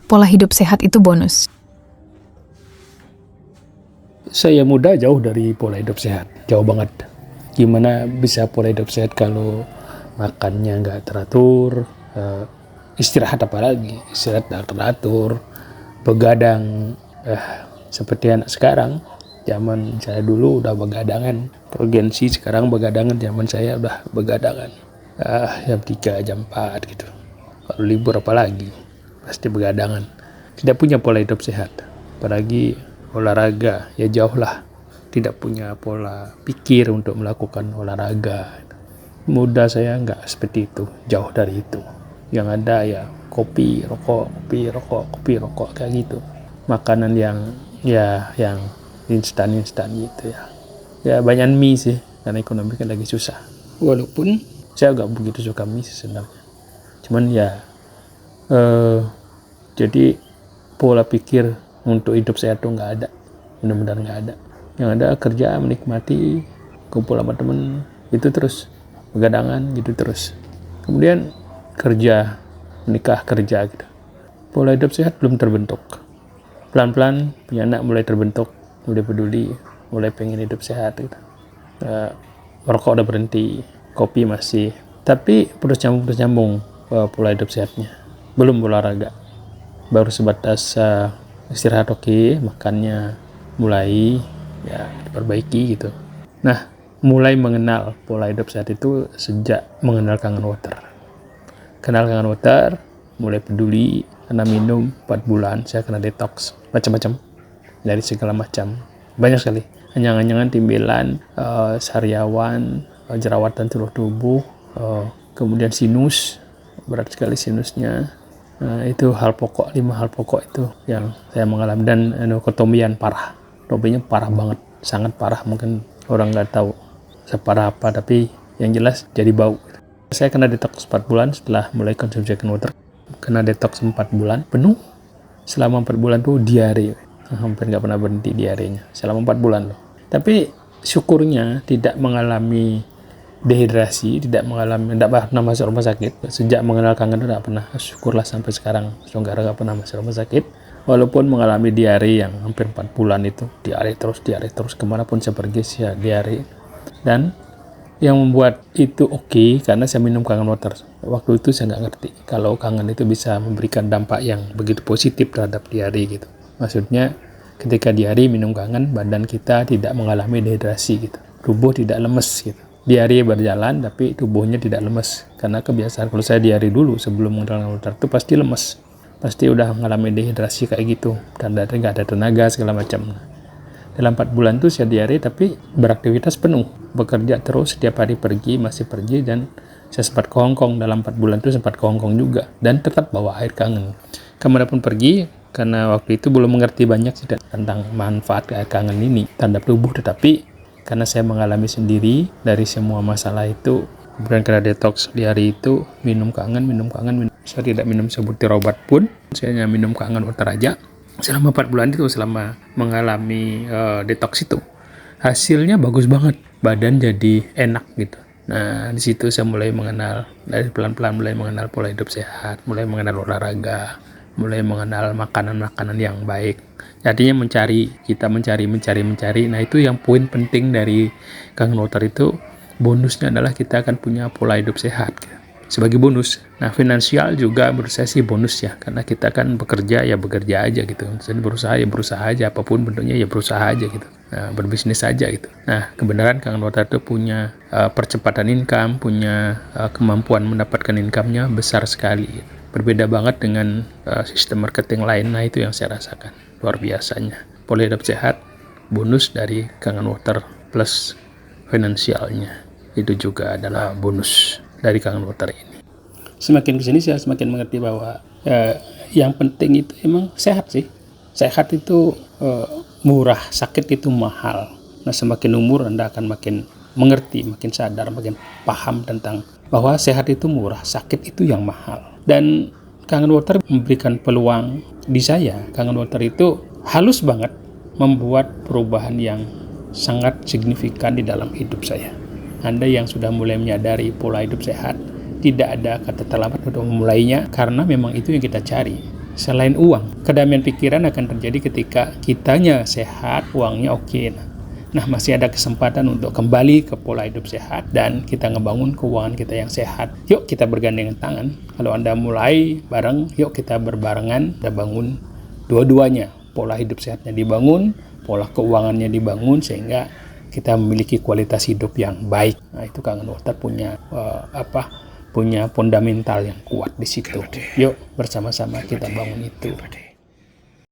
pola hidup sehat itu bonus? Saya muda jauh dari pola hidup sehat, jauh banget. Gimana bisa pola hidup sehat kalau makannya nggak teratur, istirahat apalagi, istirahat nggak teratur, begadang, seperti anak sekarang. Zaman saya dulu udah begadangan, urgensi sekarang begadangan, zaman saya udah begadangan. Jam 3, jam 4 gitu. Kalau libur apalagi, pasti begadangan. Tidak punya pola hidup sehat, apalagi olahraga, ya jauh lah. Tidak punya pola pikir untuk melakukan olahraga. Muda saya nggak seperti itu, jauh dari itu. Yang ada ya kopi, rokok, kayak gitu. Makanan yang instan gitu ya. Ya banyak mie sih, karena ekonomi kan lagi susah. Walaupun saya nggak begitu suka mie sebenarnya. Cuman ya, jadi pola pikir untuk hidup sehat tuh nggak ada, benar-benar nggak ada. Yang ada kerja, menikmati, kumpul sama temen, itu terus, begadangan gitu terus. Kemudian kerja, menikah, kerja gitu. Pola hidup sehat belum terbentuk. Pelan-pelan punya anak mulai terbentuk, mulai peduli, mulai pengen hidup sehat gitu. Rokok udah berhenti, kopi masih, tapi terus nyambung pola hidup sehatnya. Belum olahraga, baru sebatas istirahat oke, makannya mulai ya diperbaiki gitu. Nah, mulai mengenal pola hidup sehat itu sejak mengenal Kangen Water. Kenal Kangen Water, mulai peduli, karena minum 4 bulan, saya kena detox, macam-macam, dari segala macam, banyak sekali, anyang-anyangan, timbelan, sariawan, jerawatan seluruh tubuh, kemudian sinus, berat sekali sinusnya. Itu 5 hal pokok itu yang saya mengalami. Dan kotomian parah, topinya parah banget, sangat parah, mungkin orang nggak tahu separah apa, tapi yang jelas jadi bau. Saya kena detox 4 bulan setelah mulai konsumsi Kangen Water. Kena detox 4 bulan penuh. Selama 4 bulan tuh diare, hampir nggak pernah berhenti diarenya selama 4 bulan loh. Tapi syukurnya tidak mengalami dehidrasi, tidak pernah masuk rumah sakit. Sejak mengenal Kangen tidak pernah, syukurlah sampai sekarang saudara nggak pernah masuk rumah sakit. Walaupun mengalami diare yang hampir 4 bulan itu, diare terus, kemanapun saya pergi saya diare. Dan yang membuat itu oke, karena saya minum Kangen Water. Waktu itu saya nggak ngerti kalau kangen itu bisa memberikan dampak yang begitu positif terhadap diare gitu. Maksudnya ketika diare minum Kangen, badan kita tidak mengalami dehidrasi gitu, tubuh tidak lemes gitu. Diare berjalan tapi tubuhnya tidak lemes, karena kebiasaan kalau saya diare dulu sebelum mengenal Kangen Water itu pasti lemes, pasti udah mengalami dehidrasi kayak gitu, dan nggak ada tenaga segala macam. Dalam 4 bulan itu saya diare tapi beraktivitas penuh, bekerja terus, setiap hari masih pergi, dan saya sempat ke Hongkong. Dalam 4 bulan itu sempat ke Hongkong juga, dan tetap bawa air kangen kemanapun pergi, karena waktu itu belum mengerti banyak sih tentang manfaat air kangen ini terhadap tubuh. Tetapi karena saya mengalami sendiri dari semua masalah itu, kemudian kena detox di hari itu, minum kangen. Saya tidak minum sebutir obat pun, saya hanya minum Kangen Water aja selama 4 bulan itu, selama mengalami detox itu. Hasilnya bagus banget, badan jadi enak gitu. Nah, di situ saya mulai mengenal, dari pelan-pelan mulai mengenal pola hidup sehat, mulai mengenal olahraga, mulai mengenal makanan-makanan yang baik. Artinya kita mencari. Nah, itu yang poin penting dari Kangen Water itu. Bonusnya adalah kita akan punya pola hidup sehat gitu, sebagai bonus. Nah, finansial juga menurut saya sih bonus ya, karena kita kan bekerja aja gitu. Jadi berusaha aja, apapun bentuknya ya berusaha aja gitu. Nah, berbisnis aja gitu. Nah, kebenaran Kangen Water itu punya percepatan income, punya kemampuan mendapatkan income-nya besar sekali gitu. Berbeda banget dengan sistem marketing lain. Nah, itu yang saya rasakan luar biasanya. Pola hidup sehat, bonus dari Kangen Water, plus finansialnya itu juga adalah bonus dari Kangen Water ini. Semakin kesini saya semakin mengerti bahwa yang penting itu emang sehat sih. Sehat itu murah, sakit itu mahal. Nah, semakin umur Anda akan makin mengerti, makin sadar, makin paham tentang bahwa sehat itu murah, sakit itu yang mahal. Dan Kangen Water memberikan peluang di saya. Kangen Water itu halus banget membuat perubahan yang sangat signifikan di dalam hidup saya. Anda yang sudah mulai menyadari pola hidup sehat, tidak ada kata terlambat untuk memulainya, karena memang itu yang kita cari. Selain uang, kedamaian pikiran akan terjadi ketika kitanya sehat, uangnya oke. Nah, masih ada kesempatan untuk kembali ke pola hidup sehat dan kita ngebangun keuangan kita yang sehat. Yuk kita bergandengan tangan. Kalau Anda mulai bareng, yuk kita berbarengan, kita bangun dua-duanya. Pola hidup sehatnya dibangun, pola keuangannya dibangun, sehingga kita memiliki kualitas hidup yang baik. Nah, itu Kangen Dokter punya punya fundamental yang kuat di situ. Yuk bersama-sama kita bangun itu.